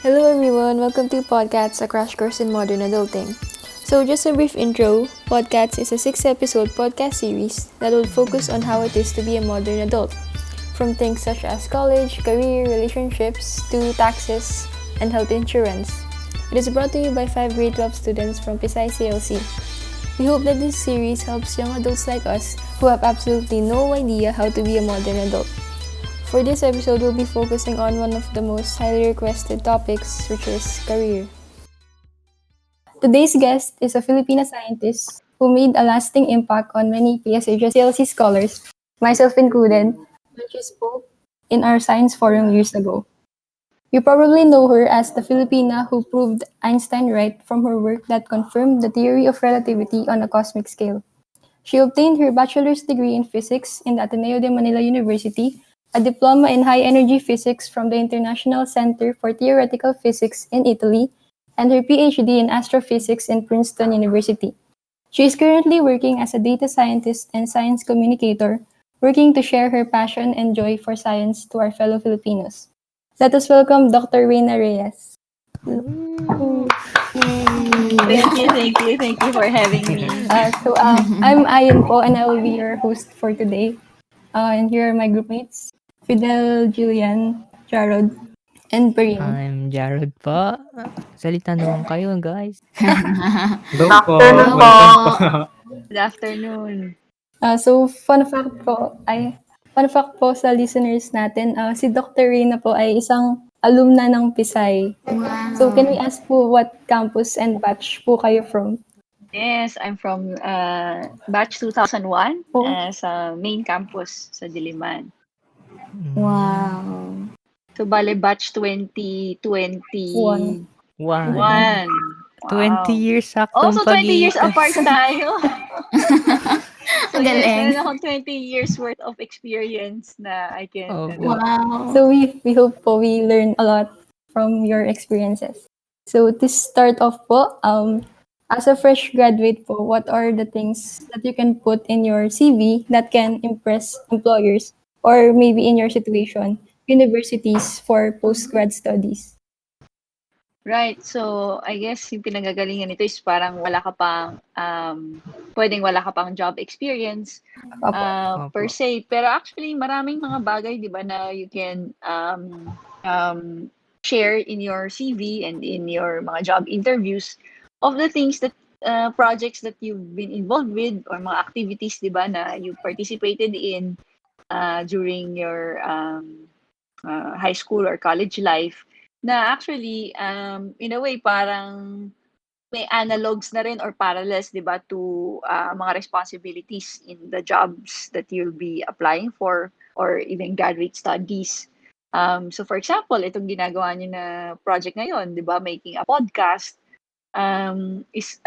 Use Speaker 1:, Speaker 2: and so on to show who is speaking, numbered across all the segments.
Speaker 1: Hello everyone, welcome to Podcats, a crash course in modern adulting. So just a brief intro, Podcats is a 6-episode podcast series that will focus on how it is to be a modern adult. From things such as college, career, relationships, to taxes, and health insurance. It is brought to you by 5 grade 12 students from Pisay CLC. We hope that this series helps young adults like us who have absolutely no idea how to be a modern adult. For this episode, we'll be focusing on one of the most highly requested topics, which is career. Today's guest is a Filipina scientist who made a lasting impact on many PSHS CLC scholars, myself included, when she spoke in our science forum years ago. You probably know her as the Filipina who proved Einstein right from her work that confirmed the theory of relativity on a cosmic scale. She obtained her bachelor's degree in physics in the Ateneo de Manila University, a diploma in high-energy physics from the International Center for Theoretical Physics in Italy, and her PhD in astrophysics in Princeton University. She is currently working as a data scientist and science communicator, working to share her passion and joy for science to our fellow Filipinos. Let us welcome Dr. Reina Reyes.
Speaker 2: Ooh.
Speaker 3: Yay!
Speaker 2: Thank you for having me.
Speaker 1: I'm Ayan po and I will be your host for today. And here are my group mates, Fidel, Julian, Jarod, and Parin.
Speaker 3: I'm Jared po. Salita naman kayo, guys.
Speaker 4: Hello po,
Speaker 2: Hello
Speaker 4: welcome
Speaker 2: po.
Speaker 4: po.
Speaker 2: Good afternoon.
Speaker 1: Fun fact po sa listeners natin, si Dr. Reyna po ay isang alumna ng Pisay. So can we
Speaker 2: Wow.
Speaker 1: ask po what campus and batch po kayo from?
Speaker 2: Yes, I'm from batch 2001
Speaker 1: Po?
Speaker 2: sa main campus sa Diliman.
Speaker 3: Mm,
Speaker 2: So, bale batch 2021.
Speaker 1: One.
Speaker 3: One. 20
Speaker 2: Wow.
Speaker 3: years
Speaker 2: Oh,
Speaker 3: saktong
Speaker 2: so 20 years
Speaker 3: pagitan.
Speaker 2: apart tayo. So,
Speaker 5: Ang
Speaker 2: yes,
Speaker 5: galing.
Speaker 2: meron akong 20 years worth of experience na I can,
Speaker 3: Opo.
Speaker 5: Wow.
Speaker 1: So we hope po we learn a lot from your experiences. So to start off po, as a fresh graduate po, what are the things that you can put in your CV that can impress employers or maybe in your situation, universities for post-grad studies?
Speaker 2: Right. So, I guess yung pinanggagalingan nito is parang wala ka pang, pwedeng wala ka pang job experience
Speaker 1: Opo.
Speaker 2: per
Speaker 3: Opo.
Speaker 2: se. Pero actually, maraming mga bagay, di ba, na you can share in your CV and in your mga job interviews of the things that projects that you've been involved with or mga activities, di ba, na you participated in during your high school or college life na actually, in a way, parang may analogs na rin or parallels, di ba, to mga responsibilities in the jobs that you'll be applying for or even graduate studies. So for example, itong ginagawa niyo na project ngayon, di ba, making a podcast, is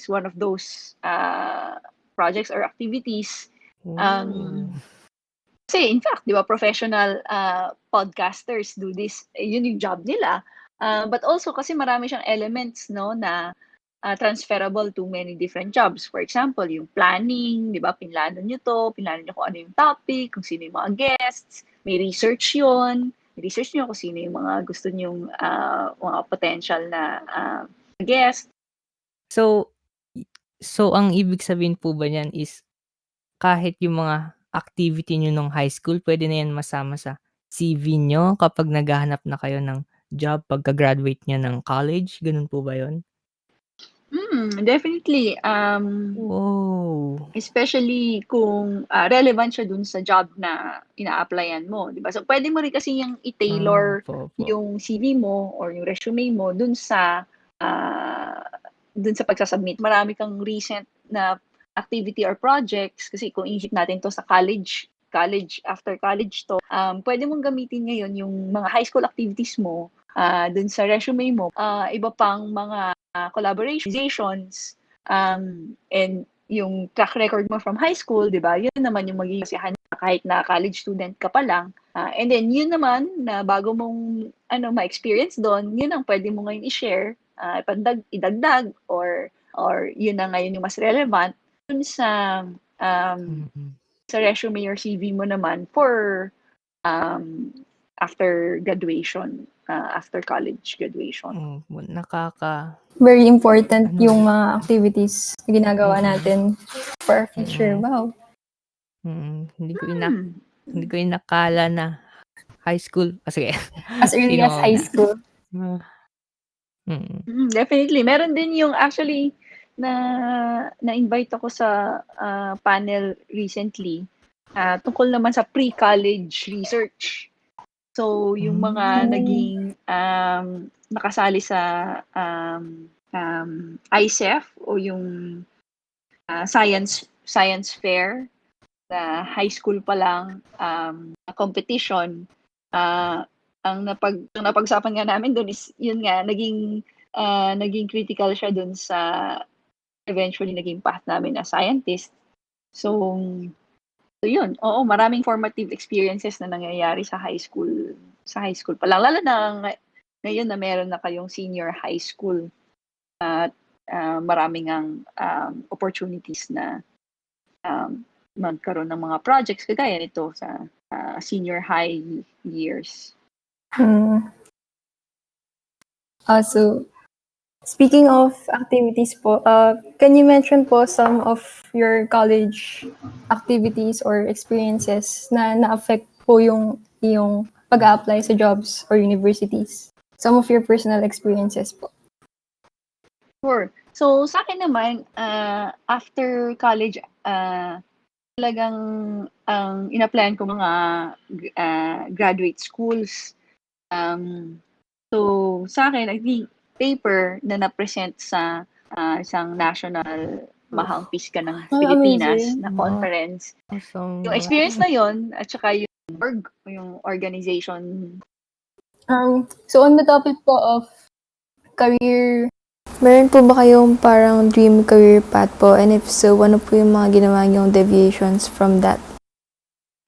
Speaker 2: one of those projects or activities.
Speaker 3: Ooh.
Speaker 2: Kasi in fact, 'di ba, professional podcasters do this, yun yung job nila. But also kasi marami siyang elements, no, na transferable to many different jobs. For example, yung planning, 'di ba, pinlano niyo kung ano yung topic, kung sino yung mga guests, may research yun. Research niyo kung sino yung mga gusto niyong mga potential na guest.
Speaker 3: So, so ang ibig sabihin po ba niyan is kahit yung mga activity niyo nung high school, pwede na yan masama sa CV niyo kapag naghahanap na kayo ng job pagka-graduate niyo ng college, gano'n po ba yun?
Speaker 2: Definitely.
Speaker 3: Wow!
Speaker 2: Especially kung relevant siya dun sa job na ina-applyan mo, 'di ba? So pwede mo rin kasi yung i-tailor
Speaker 3: Opo, opo.
Speaker 2: yung CV mo or yung resume mo ah, dun sa pagsa-submit. Marami kang recent na activity or projects kasi kung isip natin 'to sa after college 'to, pwede mong gamitin ngayon yung mga high school activities mo dun sa resume mo. Iba pang mga collaborations, and yung track record mo from high school, 'di ba? Yun naman yung magiging kasiyahan kahit na college student ka pa lang. And then yun naman na bago mong ma-experience doon, yun ang pwede mo ngayon i-share, idagdag or yun na ngayon yung mas relevant dun um,
Speaker 3: Mm.
Speaker 2: sa resume or CV mo naman for um, after graduation, after college graduation.
Speaker 1: Very important
Speaker 3: Ano?
Speaker 1: yung mga activities na ginagawa natin for our future. Wow.
Speaker 3: Hindi ko inakala na high school. Sige.
Speaker 1: As early
Speaker 3: Sino
Speaker 1: as high
Speaker 3: mauna?
Speaker 1: school.
Speaker 2: Definitely. Meron din yung actually na-invite ako sa panel recently tungkol naman sa pre-college research. So, yung mga naging nakasali sa ISEF o yung science fair na high school pa lang competition, ang napag-usapan nga namin doon is yun nga naging critical siya doon sa eventually naging path namin as scientist. So yun. Oo, maraming formative experiences na nangyayari sa high school pa lang. Lalo na ngayon na meron na kayong senior high school at maraming ang opportunities na magkaroon ng mga projects kagaya nito sa senior high years.
Speaker 1: So, speaking of activities po, can you mention po some of your college activities or experiences na na-affect po yung pag-apply sa jobs or universities? Some of your personal experiences po.
Speaker 2: Sure. So, sa akin naman, after college, talagang in-applyan ko mga graduate schools. So, sa akin, I think, paper na na-present sa isang national mahang pisca ng Pilipinas na conference.
Speaker 3: Awesome.
Speaker 2: Yung experience na yon at saka yung organization.
Speaker 1: So, on the topic po of career,
Speaker 5: meron po ba kayong parang dream career path po? And if so, ano po yung mga ginawa niyong deviations from that?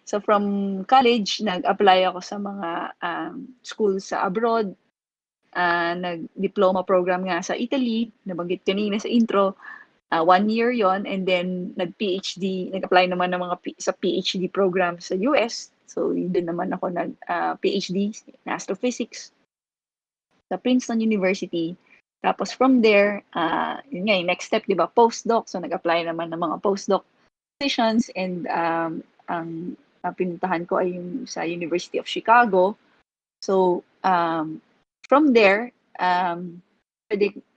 Speaker 2: So from college, nag-apply ako sa mga schools sa abroad. Nag-diploma program nga sa Italy, nabanggit kanina sa intro. 1 year yon, and then nag-apply naman ng sa PhD program sa US. So doon naman ako nag-PhD in astrophysics sa Princeton University. Tapos from there, yun nga, yung next step, di ba, postdoc. So nag-apply naman ng mga postdoc positions, and ang pinuntahan ko ay yung sa University of Chicago. So from there,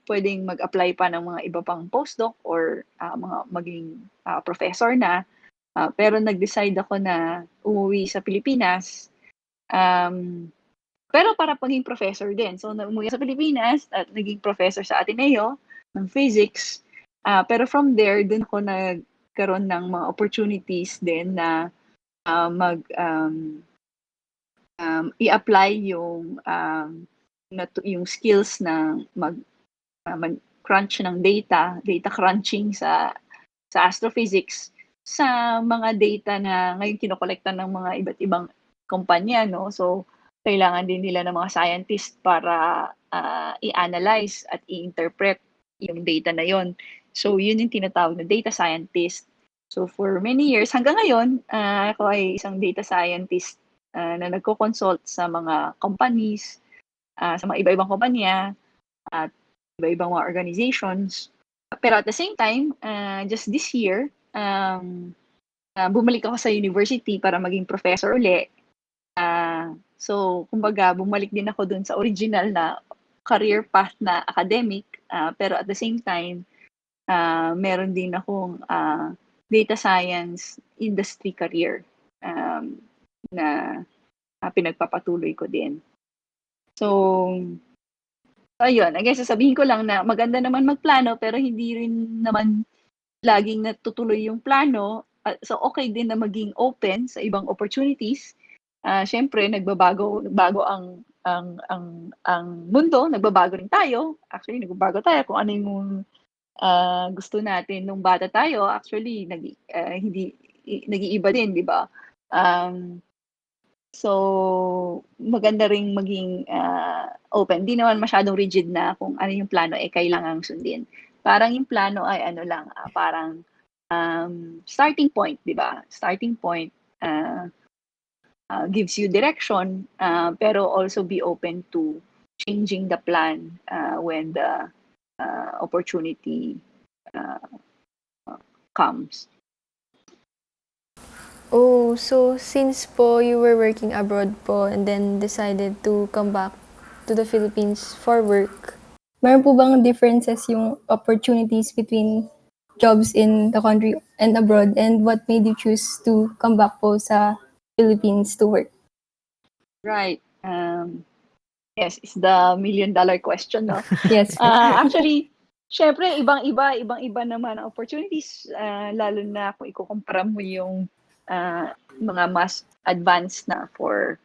Speaker 2: pwedeng mag-apply pa ng mga iba pang postdoc or maging professor na. Pero nag-decide ako na umuwi sa Pilipinas. Pero para paging professor din. So, umuwi sa Pilipinas at naging professor sa Ateneo ng physics. Pero from there, dun ako nagkaroon ng mga opportunities din na i-apply yung skills na mag-crunch ng data crunching sa astrophysics sa mga data na ngayon kinokolekta ng mga iba't ibang kumpanya, no? So, kailangan din nila ng mga scientist para i-analyze at i-interpret yung data na yon. So, yun yung tinatawag na data scientist. So, for many years, hanggang ngayon, ako ay isang data scientist na nagko-consult sa mga companies, sa mga iba-ibang kumpanya, at iba-ibang mga organizations. Pero at the same time, just this year, bumalik ako sa university para maging professor uli. So, kumbaga, bumalik din ako dun sa original na career path na academic, pero at the same time, meron din akong data science industry career na pinagpapatuloy ko din. So, ayun, I guess sasabihin ko lang na maganda naman magplano pero hindi rin naman laging natutuloy yung plano. So, okay din na maging open sa ibang opportunities. Siyempre, nagbabago ang mundo, nagbabago rin tayo. Actually, nagbabago tayo kung ano yung gusto natin nung bata tayo. Actually, nag-iiba din, di ba? So, maganda ring maging open. Di naman masyadong rigid na kung ano yung plano kailangang sundin. Parang yung plano ay parang starting point, di ba? Starting point, gives you direction, pero also be open to changing the plan when the opportunity comes.
Speaker 5: Oh, so since po you were working abroad po and then decided to come back to the Philippines for work, meron po bang differences yung opportunities between jobs in the country and abroad, and what made you choose to come back po sa Philippines to work?
Speaker 2: Right. Yes, it's the million-dollar question, no?
Speaker 5: Yes.
Speaker 2: Actually, syempre, ibang-iba naman ang opportunities, lalo na kung ikukumpara mo yung mga mas advanced na for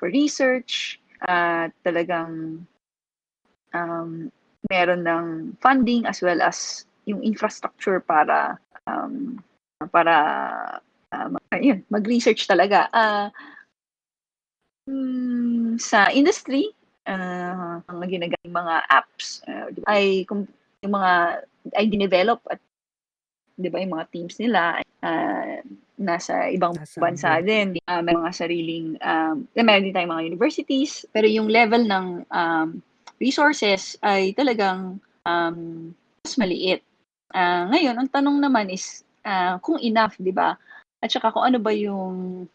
Speaker 2: research, talagang meron ng funding as well as yung infrastructure para mag-research talaga. Sa industry, ang ginagamit mga apps ay yung mga ay dinevelop at 'di ba yung mga teams nila nasa ibang
Speaker 3: Nasa
Speaker 2: bansa
Speaker 3: abroad.
Speaker 2: din. May mga sariling meron din tayong mga universities, pero yung level ng resources ay talagang mas maliit. Ngayon, ang tanong naman is kung enough, 'di ba? At saka kung ano ba yung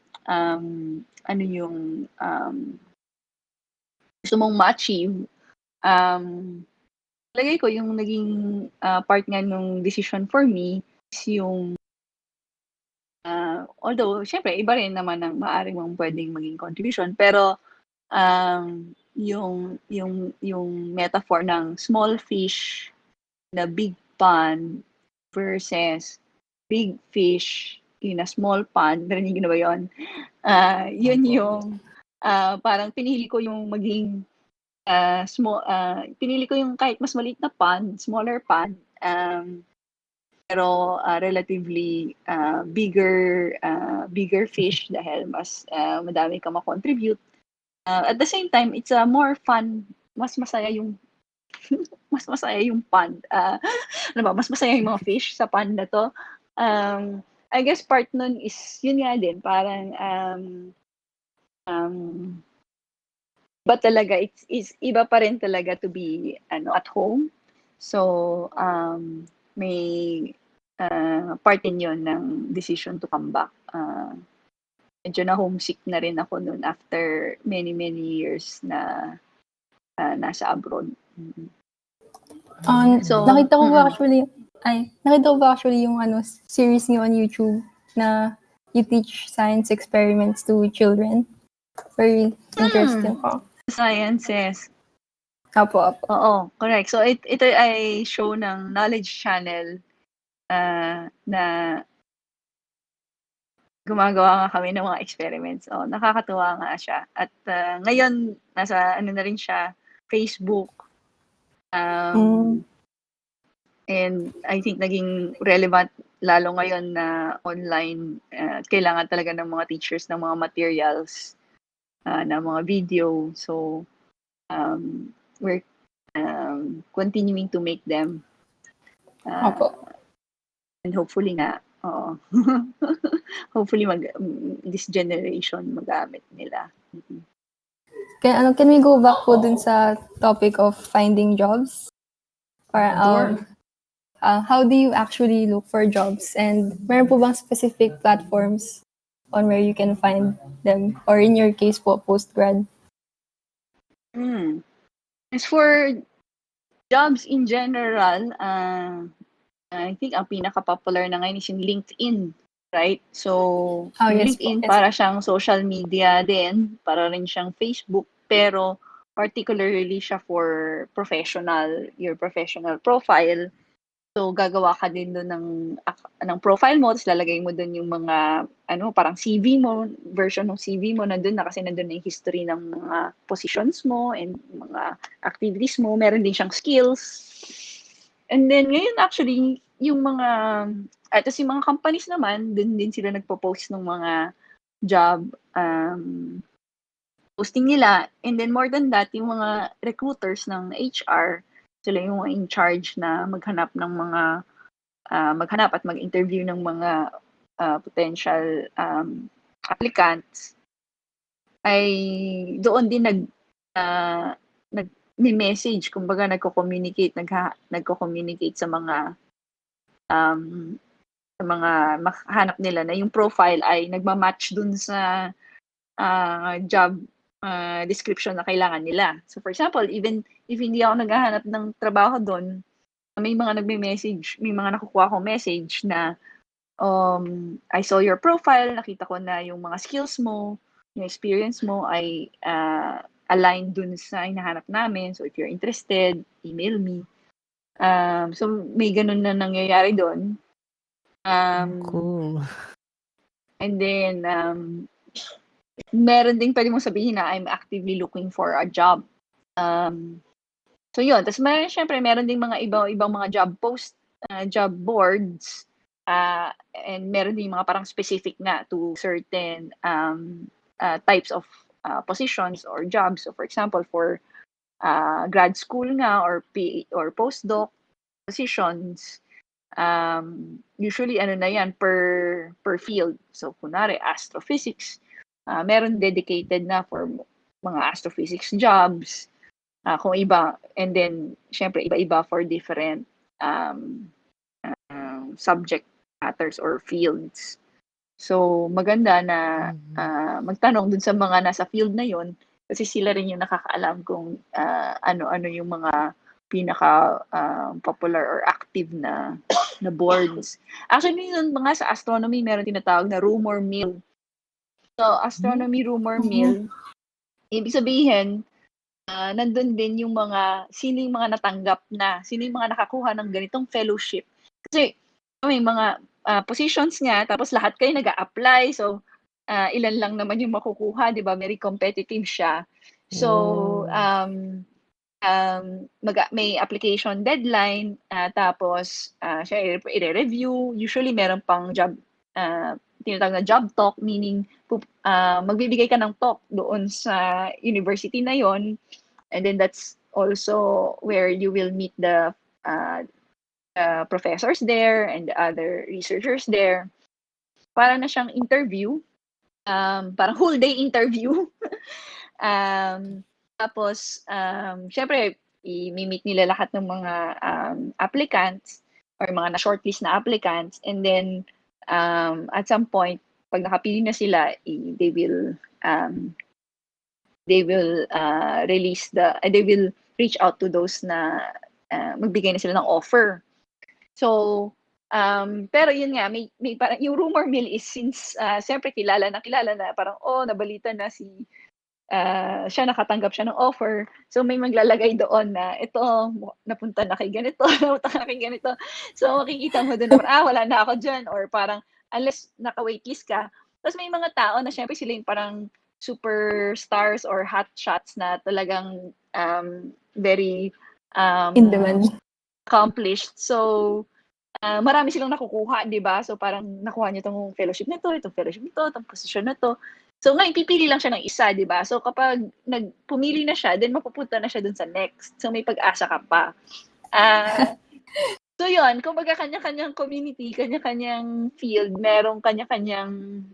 Speaker 2: ano yung gusto mong ma-achieve. Lagay ko yung naging part nga nung decision for me is yung although syempre iba rin naman ang maaari mong pwedeng maging contribution, pero yung metaphor ng small fish na big pond versus big fish in a small pond, narinig niyo na ba yun? Yun
Speaker 3: Opo.
Speaker 2: yung parang pinili ko yung maging pinili ko yung kahit mas maliit na pond, smaller pond, pero relatively bigger fish dahil mas madami ka ma-contribute. At the same time, it's a more fun, mas masaya yung mas masaya yung pond. Ano ba, mas masaya yung mga fish sa pond na to. I guess part nun is yun nga din, parang but talaga it's iba pa rin talaga to be at home. So may part din yun ng decision to come back. Medyo na homesick na rin ako noon after many years na nasa abroad. So,
Speaker 5: nakita ko ba actually yung series niyo on YouTube na you teach science experiments to children. Very interesting po.
Speaker 2: sciences.
Speaker 5: Apo.
Speaker 2: Oo, correct. So ito ay show ng Knowledge Channel na gumagawa nga kami ng mga experiments. Nakakatuwa nga siya. At ngayon, nasa na rin siya, Facebook. And I think naging relevant lalo ngayon na online. Kailangan talaga ng mga teachers ng mga materials, ng mga video. So, we're continuing to make them.
Speaker 5: Opo.
Speaker 2: And hopefully nga, hopefully this generation magamit nila.
Speaker 5: Can we go back po dun sa topic of finding jobs?
Speaker 2: Sure.
Speaker 5: How do you actually look for jobs? And meron po bang specific platforms on where you can find them? Or in your case po, post-grad?
Speaker 2: As for jobs in general, I think ang pinaka-popular na ngayon is yung LinkedIn, right? So,
Speaker 5: Yes
Speaker 2: LinkedIn
Speaker 5: po.
Speaker 2: para siyang social media din, para rin siyang Facebook, pero particularly siya for your professional profile. So, gagawa ka din doon ng profile mo, tapos lalagay mo doon yung mga, parang CV mo, version ng CV mo, nandun na kasi nandun na yung history ng mga positions mo and mga activities mo. Meron din siyang skills. And then, ngayon actually, yung mga, tapos yung mga companies naman, doon din sila nagpo-post ng mga job posting nila. And then, more than that, yung mga recruiters ng HR, sila yung in charge na maghanap at mag-interview ng mga potential applicants. ay doon din nag-message, kumbaga nagko-communicate sa mga hanap nila na yung profile ay nagma-match dun sa job description na kailangan nila. So for example, even if hindi ako naghahanap ng trabaho doon, may mga nagme-message, may mga nakukuha akong message na I saw your profile, nakita ko na yung mga skills mo, yung experience mo ay aligned dun sa hinahanap namin. So if you're interested, email me. So may ganun na nangyayari doon.
Speaker 3: Cool.
Speaker 2: And then, meron ding pwede mong sabihin na I'm actively looking for a job. So yun. Tapos syempre, meron ding mga ibang mga job post, job boards, and meron ding mga parang specific na to certain types of positions or jobs. So for example, for grad school nga or postdoc positions, usually ano na yan per field. So kunwari astrophysics, meron dedicated na for mga astrophysics jobs, kung iba, and then syempre iba-iba for different subject matters or fields. So maganda na magtanong dun sa mga nasa field na yon, kasi sila rin yung nakakaalam kung ano-ano yung mga pinaka popular or active na boards. Actually, yung mga sa astronomy, meron tinatawag na rumor mill. So, astronomy rumor mill, ibig sabihin, nandun din yung sino yung mga natanggap na, sino yung mga nakakuha ng ganitong fellowship. Kasi, may mga positions nga, tapos lahat kayo nag-a-apply, so, ilan lang naman yung makukuha, di ba? Very competitive siya. So, may application deadline, tapos siya i-review. Usually meron pang job, tinatawag na job talk, meaning magbibigay ka ng talk doon sa university na yon, and then that's also where you will meet the professors there and the other researchers there. Para na siyang interview, parang whole day interview. Tapos, syempre, i-meet nila lahat ng mga applicants or mga na-shortlist na applicants, and then, at some point, pag nakapili na sila, they will they will reach out to those na magbigay na sila ng offer. So, pero yun nga, may parang yung rumor mill is since syempre kilala na parang nabalita na siya nakatanggap siya ng offer. So may maglalagay doon na ito napunta na kay ganito, napunta na kay ganito. So makikita mo doon na wala na ako diyan, or parang unless naka-waitlist ka. Tapos may mga tao na syempre sila yung parang superstars or hot shots na talagang very
Speaker 5: In demand.
Speaker 2: accomplished. So marami silang nakukuha, di ba? So parang nakuha niya itong fellowship na to, itong fellowship na to, itong position na to. So ngayon, pipili lang siya ng isa, di ba? So kapag pumili na siya, then mapupunta na siya dun sa next. So may pag-asa ka pa. So yun, kumbaga kanya-kanyang community, kanya-kanyang field, merong kanya-kanyang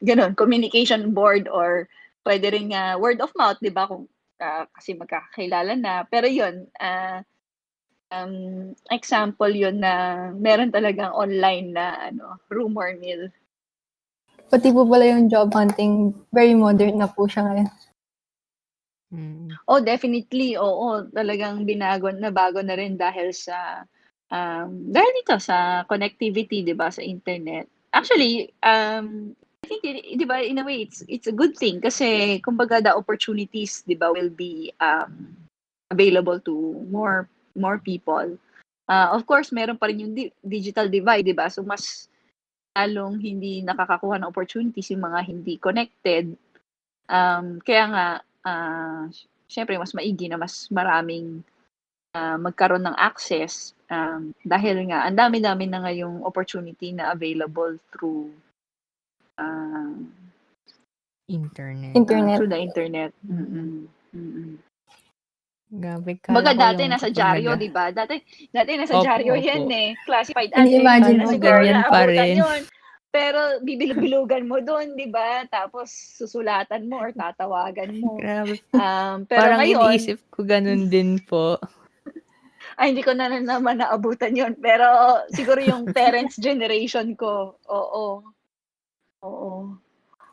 Speaker 2: ganun, communication board, or pwede rin word of mouth, di ba? Kung kasi magkakakilala na. Pero yun, example yun na meron talagang online na rumor mill.
Speaker 5: Pati po pala yung job hunting, very modern na po siya ngayon.
Speaker 2: Oh, definitely. Oo, talagang bago na rin dahil dahil dito sa connectivity, 'di ba, sa internet. Actually, I think, 'di ba, in a way it's a good thing kasi kumbaga the opportunities, 'di ba, will be available to more people. Of course, meron pa rin yung digital divide, 'di ba? So mas lalong hindi nakakakuha ng opportunities yung mga hindi connected. Kaya nga syempre mas maigi na mas maraming magkaroon ng access, dahil nga ang dami-dami na ngayong opportunity na available through
Speaker 3: Internet.
Speaker 2: through the internet.
Speaker 3: Grabe,
Speaker 2: Baga
Speaker 3: kala ko
Speaker 2: dati
Speaker 3: yung
Speaker 2: nasa
Speaker 3: kapag
Speaker 2: dyaryo, di ba? Dati nasa
Speaker 3: Opo,
Speaker 2: dyaryo
Speaker 3: opo.
Speaker 2: yan eh. Classified.
Speaker 5: Hindi, imagine
Speaker 2: Hindi na
Speaker 5: mo,
Speaker 2: siguro
Speaker 3: ganyan pa
Speaker 2: naabutan
Speaker 3: rin.
Speaker 2: yun. Pero bibilog-bilugan mo doon, 'di ba? Tapos susulatan mo or tatawagan mo.
Speaker 3: Grabe po.
Speaker 2: Pero
Speaker 3: Parang
Speaker 2: ngayon,
Speaker 3: iniisip ko ganun din po.
Speaker 2: ay hindi ko na naman naabutan 'yon. Pero siguro yung parents generation ko, oo. Oo.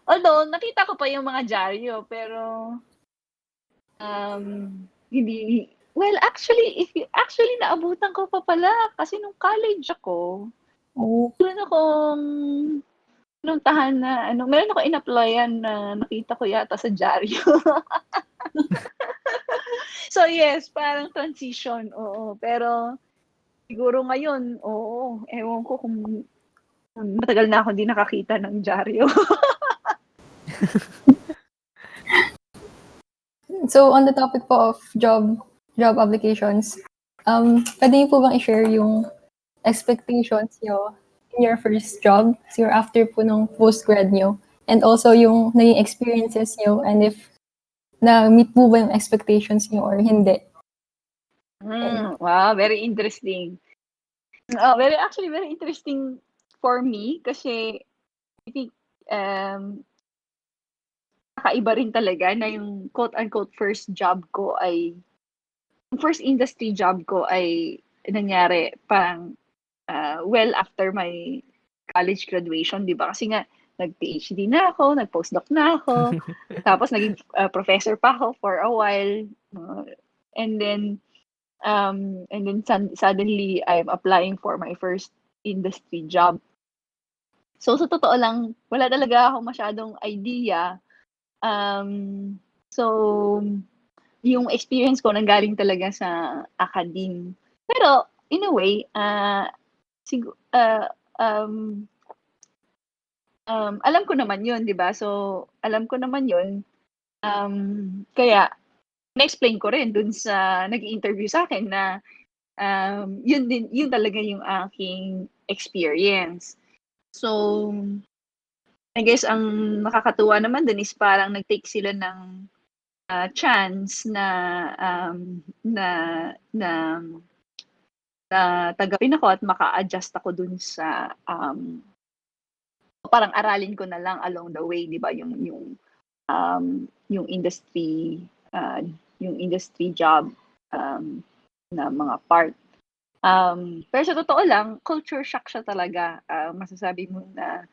Speaker 2: Although nakita ko pa yung mga dyaryo, pero hindi well, actually naabutan ko pa pala kasi nung college ako,
Speaker 5: Oh,
Speaker 2: meron akong pinuntahan na meron akong in-applyan na nakita ko yata sa dyaryo. So yes, parang transition, oo. Pero siguro ngayon, oo, ewan ko kung matagal na akong hindi nakakita ng dyaryo.
Speaker 5: so on the topic po of job applications, pwede niyo po bang i-share yung expectations niyo in your first job, so your after po nung post-grad niyo, and also yung naging experiences niyo, and if na-meet po ba yung expectations niyo or hindi?
Speaker 2: Wow, very interesting. Very interesting for me kasi I think kakaiba rin talaga na yung quote-unquote first job ko ay yung first industry job ko ay nangyari parang well after my college graduation, 'di ba? Kasi nga nag-PhD na ako, nag-postdoc na ako, tapos naging professor pa ako for a while. And then suddenly I'm applying for my first industry job. So sa totoo lang, wala talaga ako masyadong idea. So yung experience ko nanggaling talaga sa academe. Pero in a way, alam ko naman 'yun, 'di ba? So alam ko naman 'yun. Kaya na-explain ko rin dun sa nag-i-interview sa akin na yun talaga yung aking experience. So I guess ang nakakatuwa naman dun is parang nag-take sila ng chance na na tanggapin ako at maka-adjust ako dun sa parang aralin ko na lang along the way, 'di ba? Yung industry job na mga part. Pero sa totoo lang, culture shock siya talaga. Masasabi mo na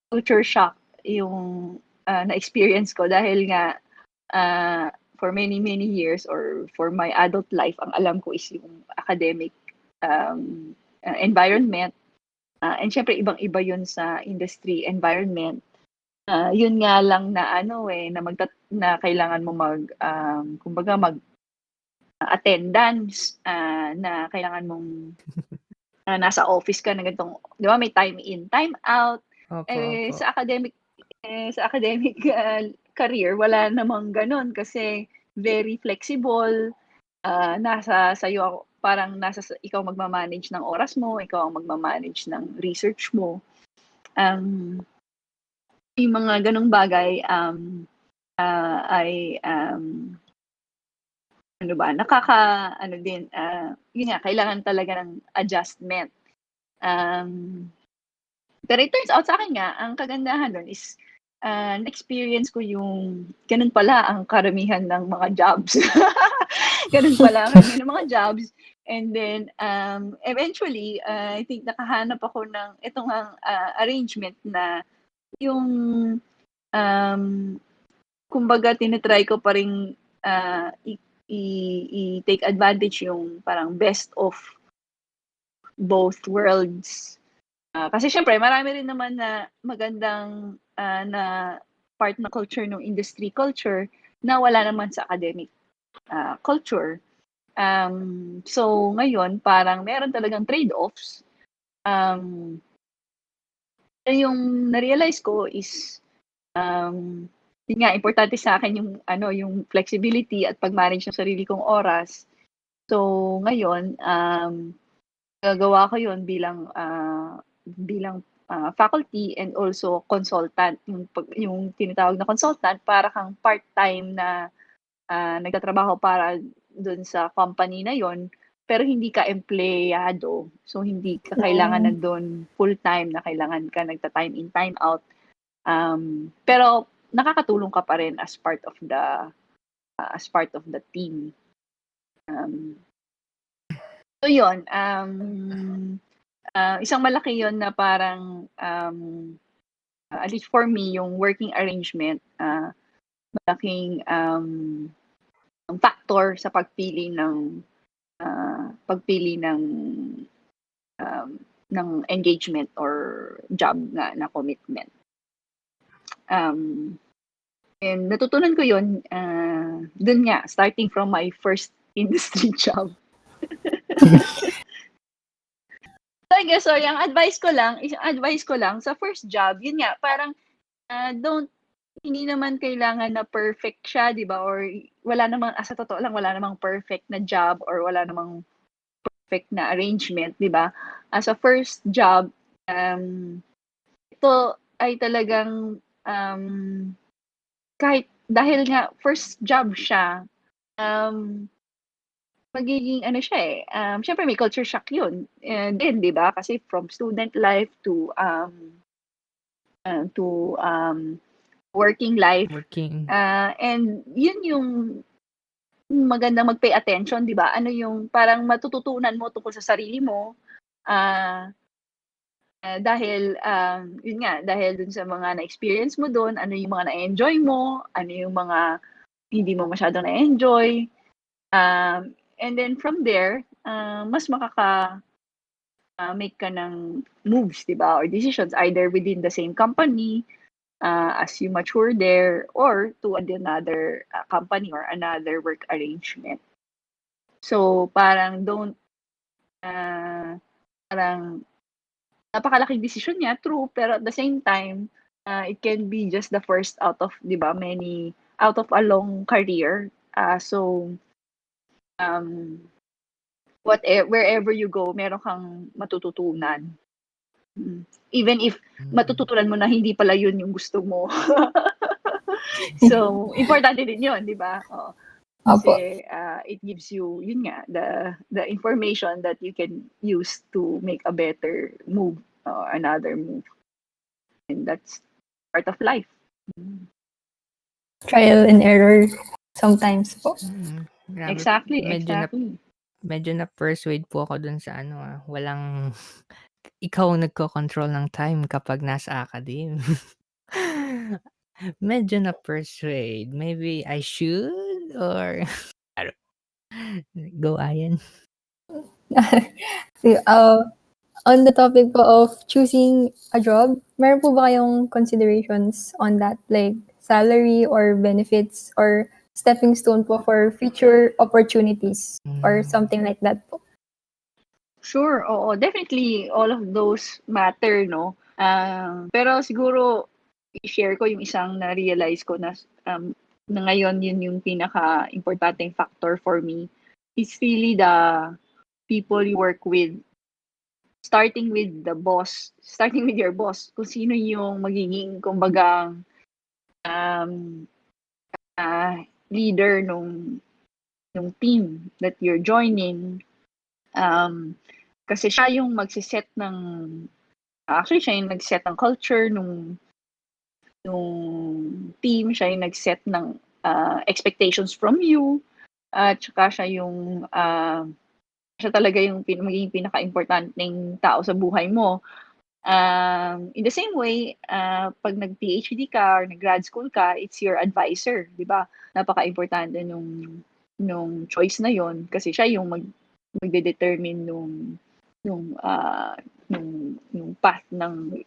Speaker 2: culture shock yung na-experience ko dahil nga for many years or for my adult life, ang alam ko is yung academic environment. And syempre ibang-iba yun sa industry environment. Yun nga lang na na kailangan mo kumbaga attendance na kailangan mong nasa office ka na ganitong, 'di ba, may time in, time out.
Speaker 3: Opo.
Speaker 2: Sa academic career wala namang gano'n kasi very flexible. Nasa sa'yo ako, parang ikaw magma-manage ng oras mo, ikaw ang magma-manage ng research mo. Yung mga gano'ng bagay ay yun nga, kailangan talaga ng adjustment. Pero it turns out sa'kin nga, ang kagandahan dun is na-experience ko yung ganun pala ang karamihan ng mga jobs. Ganun pala ang karamihan ng mga jobs. And then, eventually, I think nakahanap ako ng itong arrangement na yung kumbaga tinitry ko pa ring i-take advantage yung parang best of both worlds. Kasi syempre marami rin naman na magandang na part ng culture ng industry culture na wala naman sa academic culture. So ngayon parang meron talagang trade-offs. Yung na-realize ko is yun nga, importante sa akin yung flexibility at pag-manage ng sarili kong oras. So ngayon, gagawa ko yun bilang faculty and also consultant. Yung tinatawag na consultant, para kang part-time na nagtatrabaho para dun sa company na yon pero hindi ka empleyado. So, hindi ka kailangan nandun full-time na kailangan ka nagta-time in, time out. Pero nakakatulong ka pa rin as part of the team. So, yun. Isang malaki yon na parang at least for me, yung working arrangement, malaking factor sa pagpili ng engagement or job na commitment. And natutunan ko yun dun nga, starting from my first industry job. So I guess, sorry, ang advice ko lang sa first job, yun nga, parang hindi naman kailangan na perfect siya, di ba? Or wala namang, sa totoo lang, wala namang perfect na job or wala namang perfect na arrangement, di ba? As a first job, ito ay talagang kahit dahil nga first job siya, magiging ano siya syempre may culture shock yun. Then, di ba? Kasi from student life to working life. And yun yung magandang mag-pay attention, di ba? Ano yung parang matututunan mo tungkol sa sarili mo dahil yun nga, dahil dun sa mga na-experience mo doon, ano yung mga na-enjoy mo, ano yung mga hindi mo masyadong na-enjoy. And then from there, mas make ka ng moves, di ba? Or decisions either within the same company as you mature there or to another company or another work arrangement. So, parang parang napakalaking decision niya, true, pero at the same time, it can be just the first out of a long career. So, wherever you go, meron kang matututunan. Even if matututunan mo na hindi pala yun yung gusto mo. So, importante din yun, di ba? Kasi it gives you, yun nga, the information that you can use to make a better move or another move. And that's part of life.
Speaker 5: Trial and error sometimes po.
Speaker 2: Exactly.
Speaker 3: Medyo na-persuade po ako dun sa walang ikaw nagko-control ng time kapag nasa academe. Medyo na-persuade. Maybe I should or go, Ayan.
Speaker 5: On the topic po of choosing a job, meron po ba kayong considerations on that? Like salary or benefits or stepping stone po for future opportunities or something like that po?
Speaker 2: Sure, oo. Definitely, all of those matter, no? Pero siguro, i-share ko yung isang na-realize ko na ngayon yun yung pinaka-importanting factor for me. It's really the people you work with. Starting with your boss. Kung sino yung magiging, kumbaga, leader nung team that you're joining. Kasi siya yung magsiset actually siya yung nag-set ng culture nung team, siya yung nag-set ng expectations from you, at saka siya talaga yung magiging pinaka-importanting tao sa buhay mo. In the same way, pag nag-PhD ka or nag-grad school ka, it's your advisor, di ba? Napaka-importante nung choice na yon kasi siya yung magde-determine nung path ng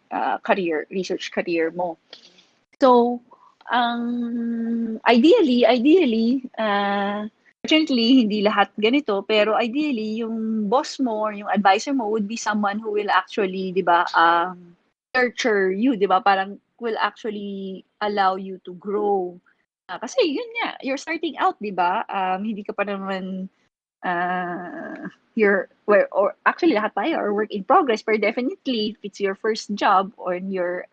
Speaker 2: research career mo. So, ideally, fortunately, hindi lahat ganito, pero ideally, yung boss mo or yung advisor mo would be someone who will actually, di ba, nurture you, di ba? Parang will actually allow you to grow. Kasi yun nga, you're starting out, di ba? Hindi ka pa naman or actually lahat tayo are work in progress, but definitely if it's your first job or you're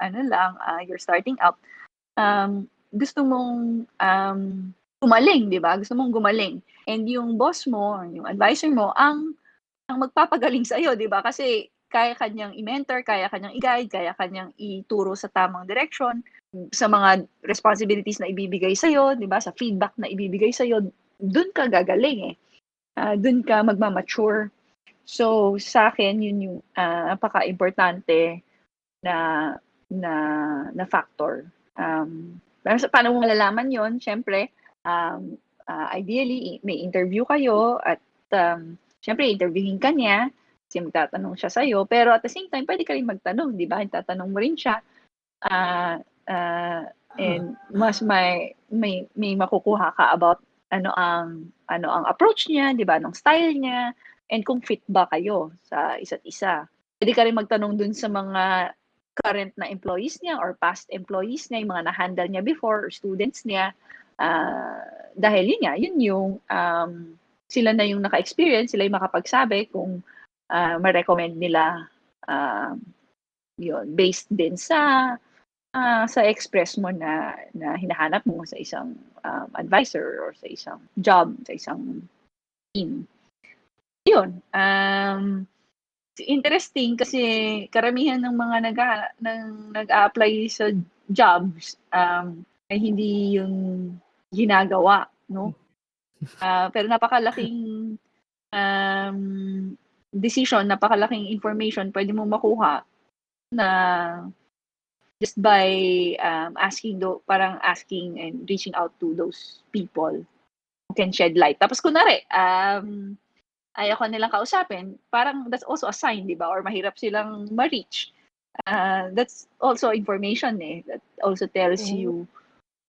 Speaker 2: starting out, gusto mong gumaling, di ba? Gusto mong gumaling. And yung boss mo, yung advisor mo, ang magpapagaling sa'yo, di ba? Kasi kaya kanyang i-mentor, kaya kanyang i-guide, kaya kanyang ituro sa tamang direction, sa mga responsibilities na ibibigay sa'yo, di ba? Sa feedback na ibibigay sa'yo, dun ka gagaling eh. Dun ka magmamature. So, sa akin, yun yung napaka-importante na factor. Paano mo malalaman yon? Siyempre, ideally, may interview kayo at siyempre, interviewin ka niya kasi magtatanong siya sa'yo. Pero at the same time, pwede ka rin magtanong, di ba? Tatanong mo rin siya. And mas may makukuha ka about ano ang approach niya, di ba? Anong style niya, and kung fit ba kayo sa isa't isa. Pwede ka rin magtanong dun sa mga current na employees niya or past employees niya, yung mga na-handle niya before, or students niya. Dahil yun yung sila na yung naka-experience, sila yung makapagsabi kung ma-recommend nila yun, based din sa express mo na hinahanap mo sa isang advisor or sa isang job, sa isang team. Yun. Interesting kasi karamihan ng mga nag-a-apply sa jobs ay hindi yun ginagawa, no? Pero napakalaking decision, napakalaking information pwede mo makuha na just by asking and reaching out to those people who can shed light. Tapos kunwari, ayaw ko nilang kausapin, parang that's also a sign, di ba? Or mahirap silang ma-reach. That's also information that also tells you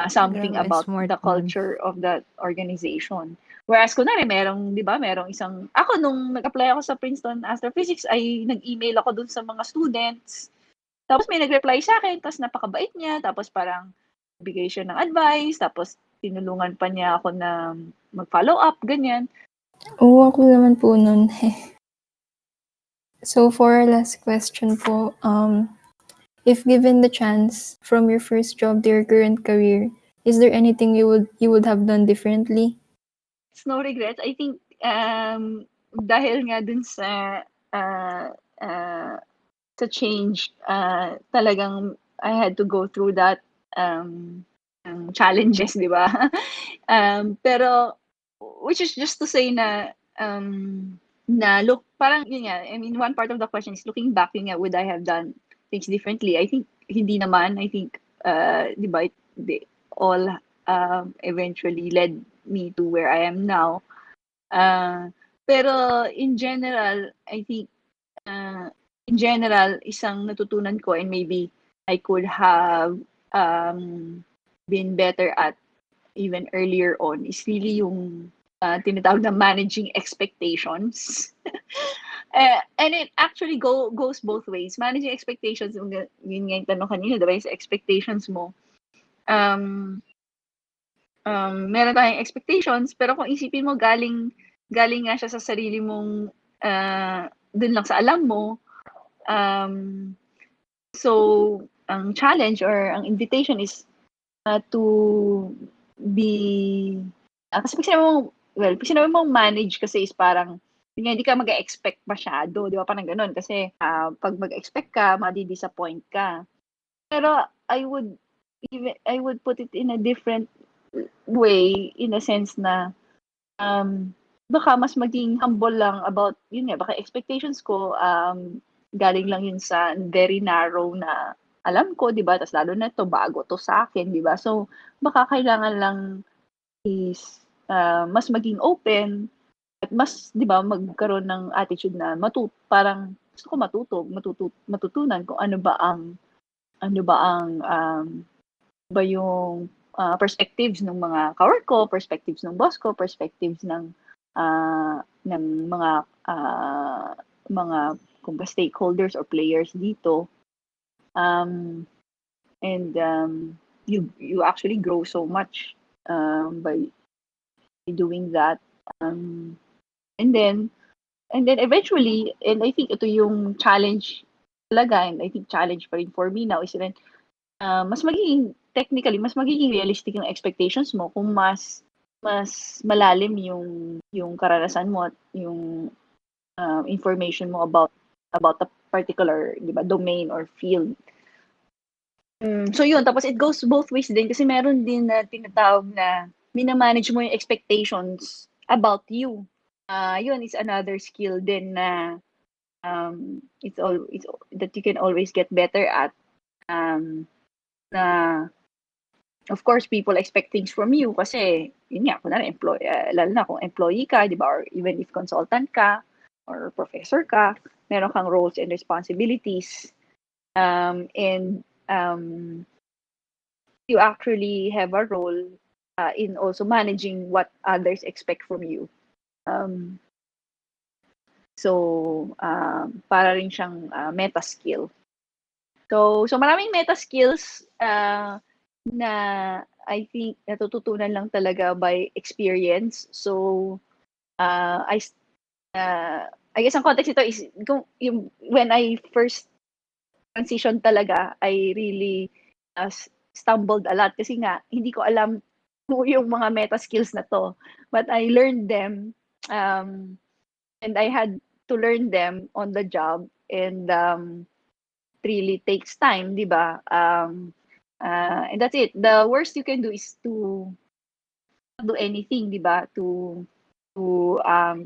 Speaker 2: something
Speaker 3: Grabe,
Speaker 2: about
Speaker 3: smart
Speaker 2: the
Speaker 3: man.
Speaker 2: culture of that organization. Whereas kunwari, merong isang, ako nung nag-apply ako sa Princeton Astrophysics, ay nag-email ako dun sa mga students. Tapos may nag-reply sa akin, tapos napakabait niya, tapos parang bigay siya ng advice, tapos tinulungan pa niya ako na mag-follow up, ganyan.
Speaker 5: Oo, ako naman po nun. So, for our last question po, if given the chance from your first job to your current career, is there anything you would have done differently?
Speaker 2: It's no regrets. I think dahil nga dun sa change, talagang I had to go through that challenges, di ba? Pero which is just to say na look, parang yun nga, I mean, one part of the question is looking back, yun nga, would I have done things differently? I think hindi naman. I think di ba, they all eventually led me to where I am now. Pero in general, I think isang natutunan ko, and maybe I could have been better at even earlier on, is really yung tinatawag na managing expectations. And it actually goes both ways. Managing expectations, yun nga yung tanong kanina, diba, sa expectations mo. Meron tayong expectations, pero kung isipin mo, galing nga siya sa sarili mong dun lang sa alam mo. So, ang challenge or ang invitation is to be kasi pag sinabi mong manage kasi is parang hindi ka mag-expect masyado, di ba? Parang ganun. Kasi pag mag-expect ka, madi-disappoint ka. Pero I would put it in a different way, in a sense na baka mas maging humble lang about, yun nga, baka expectations ko, galing lang yun sa very narrow na alam ko, di ba? Tapos lalo na ito, bago to sa akin, di ba? So, baka kailangan lang is mas maging open at mas, di ba, magkaroon ng attitude na parang gusto ko matutunan kung ano ba yung perspectives ng mga kawork ko, perspectives ng boss ko, perspectives ng mga kumbaga stakeholders or players dito. And you actually grow so much by doing that. And then eventually, and I think ito yung challenge talaga, and I think challenge pa rin for me now is rin, mas magiging realistic yung expectations mo kung mas mas malalim yung karanasan mo at yung information mo about a particular, di ba, domain or field. So yun, tapos it goes both ways din kasi meron din na tinatawag na minamanage mo yung expectations about you. Yun is another skill din na it's that you can always get better at. Na of course people expect things from you kasi yun nga, kunwari lalo na kung employee ka, di ba, or even if consultant ka or professor ka, meron kang roles and responsibilities. And you actually have a role in also managing what others expect from you. So para rin siyang meta skill. So maraming meta skills na I think natututunan lang talaga by experience. So I guess ang context nito is when I first transition talaga, I really stumbled a lot kasi nga hindi ko alam yung mga meta skills na to. But I learned them and I had to learn them on the job, and it really takes time, di ba? And that's it. The worst you can do is to not do anything, di ba?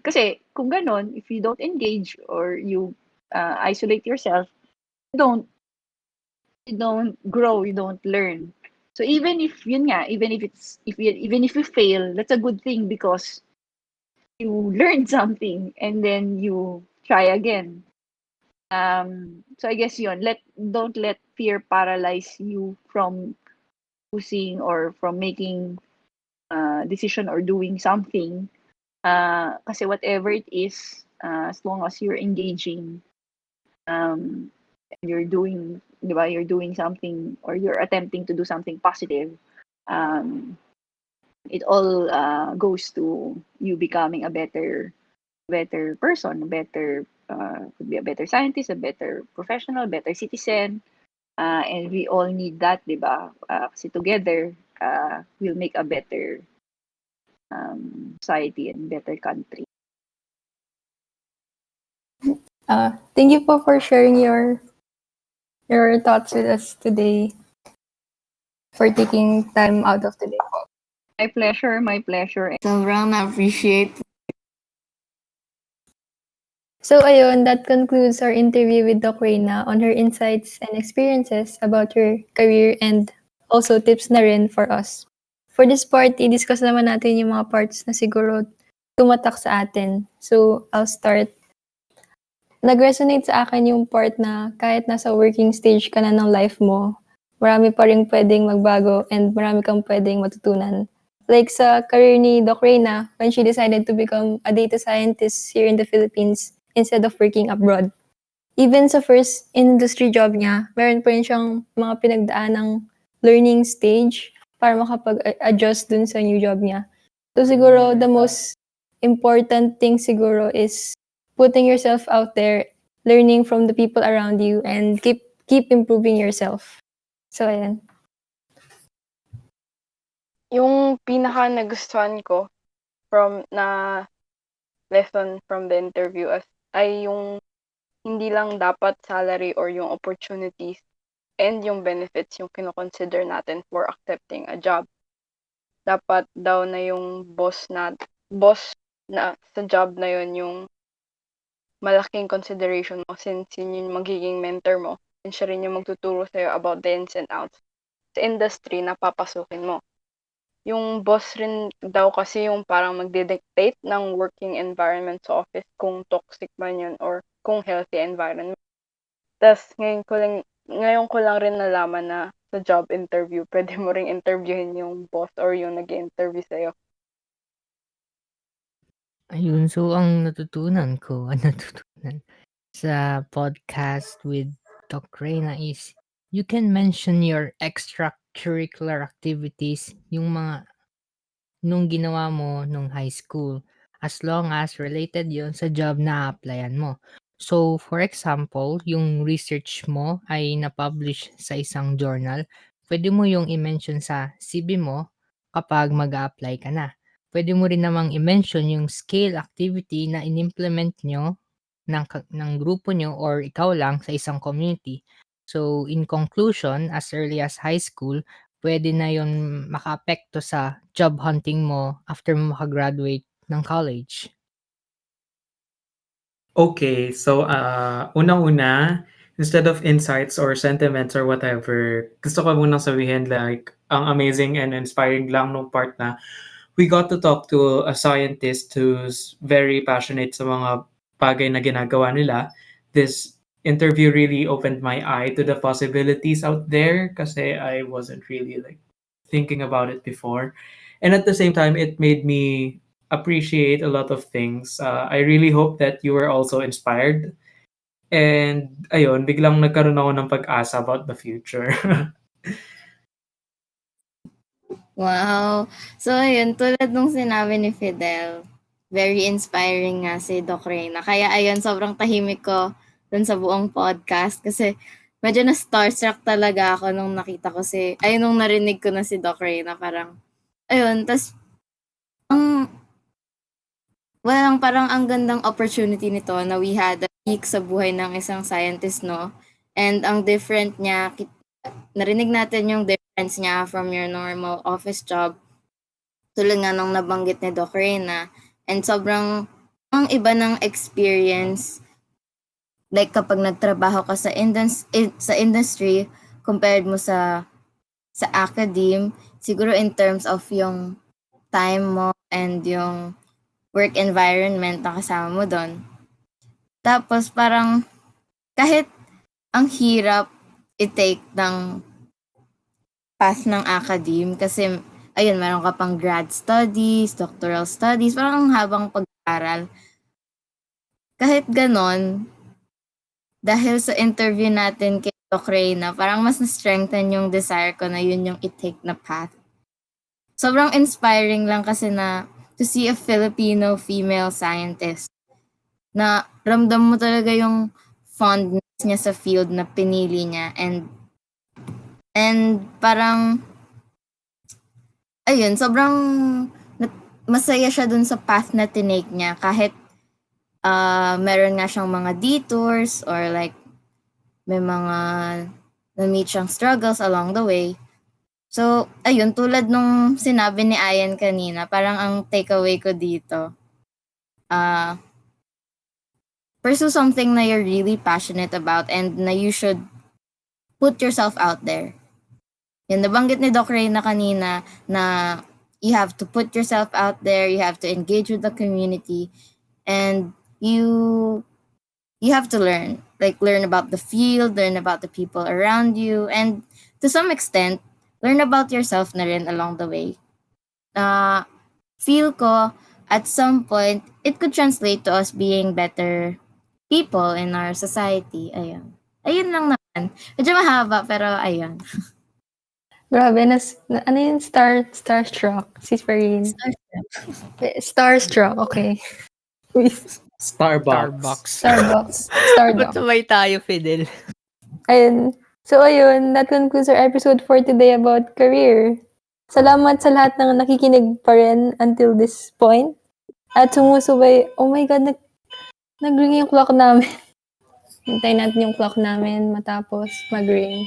Speaker 2: Kasi kung ganon, if you don't engage or you isolate yourself, you don't grow, you don't learn. So even if yun nga, even if you fail, that's a good thing because you learned something and then you try again. So I guess yun, don't let fear paralyze you from choosing or from making decision or doing something. Kasi whatever it is, as long as you're engaging, you're doing, di ba, you're doing something or you're attempting to do something positive, it all goes to you becoming a better person, could be a better scientist, a better professional, better citizen, and we all need that, di ba? Kasi together, we'll make a better society and better country.
Speaker 5: Thank you po for sharing your thoughts with us today, for taking time out of the day po.
Speaker 2: My pleasure.
Speaker 6: Sobrang na-appreciate.
Speaker 5: So ayun, that concludes our interview with Doc Reina on her insights and experiences about her career and also tips na rin for us. For this part, i-discuss naman natin yung mga parts na siguro tumatak sa atin. So I'll start. Nag-resonate sa akin yung part na kahit nasa working stage ka na ng life mo, marami pa rin pwedeng magbago and marami kang pwedeng matutunan. Like sa career ni Doc Reina, when she decided to become a data scientist here in the Philippines instead of working abroad. Even sa first industry job niya, meron pa rin siyang mga pinagdaanang learning stage para makapag-adjust dun sa new job niya. So siguro the most important thing siguro is putting yourself out there, learning from the people around you, and keep improving yourself. So ayan.
Speaker 7: Yung pinaka nagustuhan ko from na lesson from the interview ay yung hindi lang dapat salary or yung opportunities and yung benefits yung kinoconsider natin for accepting a job. Dapat daw na yung boss na sa job na yun yung malaking consideration mo since yun yung magiging mentor mo and siya rin yung magtuturo sa'yo about the ins and outs sa industry na papasukin mo. Yung boss rin daw kasi yung parang magdidictate ng working environment sa office kung toxic man yun or kung healthy environment. Tapos ngayon ko lang rin nalaman na sa job interview, pwede mo ring interviewin yung boss or yung nag-interview sa'yo.
Speaker 3: Ayun, so ang natutunan sa podcast with Doc Reina is you can mention your extracurricular activities, yung mga nung ginawa mo nung high school, as long as related yon sa job na applyan mo. So, for example, yung research mo ay na-publish sa isang journal, pwede mo yung i-mention sa CV mo kapag mag apply ka na. pwede mo rin namang i-mention yung scale activity na in-implement nyo ng grupo nyo or ikaw lang sa isang community. So, in conclusion, as early as high school, pwede na yun makaapekto sa job hunting mo after mo makagraduate ng college.
Speaker 4: Okay, so unang-una, instead of insights or sentiments or whatever, gusto ko munang sabihin like ang amazing and inspiring lang nung part na we got to talk to a scientist who's very passionate sa mga bagay na ginagawa nila. This interview really opened my eye to the possibilities out there kasi I wasn't really like thinking about it before. And at the same time, it made me appreciate a lot of things. I really hope that you were also inspired. And ayun, biglang nagkaroon ako ng pag-asa about the future.
Speaker 6: Wow. So, ayun, tulad nung sinabi ni Fidel, very inspiring nga si Doc Reina. Kaya ayun, sobrang tahimik ko dun sa buong podcast kasi medyo na-starstruck talaga ako nung nakita ko nung narinig ko na si Doc Reina. Parang, ayun, tas parang ang gandang opportunity nito na we had a week sa buhay ng isang scientist, no? And ang different niya, narinig natin yung difference niya from your normal office job. Tulad nga nung nabanggit ni Doc Reina. And sobrang ang iba ng experience like kapag nagtrabaho ka sa industry compared mo sa academe, siguro in terms of yung time mo and yung work environment na kasama mo doon. Tapos parang kahit ang hirap i-take ng path ng academe kasi ayun, meron ka pang grad studies, doctoral studies, parang ang habang pag-aaral. Kahit ganon, dahil sa interview natin kay Doc Reina, parang mas na-strengthen yung desire ko na yun yung i-take na path. Sobrang inspiring lang kasi na to see a Filipino female scientist na ramdam mo talaga yung fondness niya sa field na pinili niya and parang ayun, sobrang masaya siya dun sa path na tinake niya kahit meron nga siyang mga detours or like may mga na-meet siyang struggles along the way. So, ayun, tulad nung sinabi ni Ayan kanina, parang ang takeaway ko dito, pursue something na you're really passionate about and na you should put yourself out there. Yan, nabanggit ni Doc Reina kanina na you have to put yourself out there, you have to engage with the community, and you have to learn about the field, learn about the people around you, and to some extent, learn about yourself na rin along the way. Feel ko, at some point, it could translate to us being better people in our society. Ayun. Ayun lang naman. Medyo mahaba, pero ayun.
Speaker 5: Grabe, ano yun? Starstruck. Si Farine. Starstruck, okay.
Speaker 4: Starbucks.
Speaker 5: Starbucks.
Speaker 3: Sabay tayo, Fidel.
Speaker 5: Ayun. So ayun, that concludes our episode for today about career. Salamat sa lahat ng nakikinig pa rin until this point. At sumusubay, oh my God, nag-ring yung clock namin. Hintayin natin yung clock namin matapos mag-ring.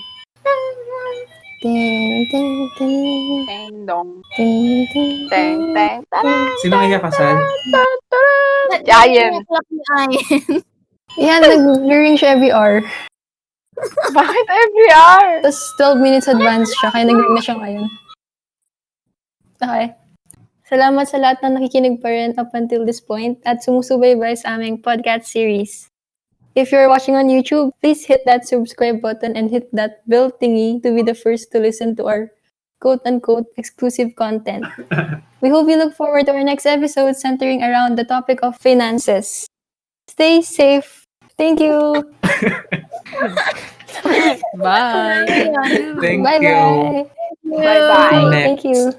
Speaker 5: Ting, ting, ting.
Speaker 7: Ding dong.
Speaker 5: Ting, ting,
Speaker 7: Teng, teng, teng.
Speaker 4: Sino ang ikakasal?
Speaker 7: Ayan.
Speaker 5: Yan, nag-ring siya every hour.
Speaker 7: Bakit every hour?
Speaker 5: Tapos 12 minutes advance siya, kaya nag-ring na siya ngayon. Okay. Salamat sa lahat na nakikinig pa rin up until this point at sumusubaybay sa aming podcast series. If you're watching on YouTube, please hit that subscribe button and hit that bell thingy to be the first to listen to our quote-unquote exclusive content. We hope you look forward to our next episode centering around the topic of finances. Stay safe. Thank you.
Speaker 3: Bye.
Speaker 4: Thank
Speaker 5: Bye-bye.
Speaker 4: you.
Speaker 7: Bye-bye.
Speaker 4: Next.
Speaker 5: Thank you.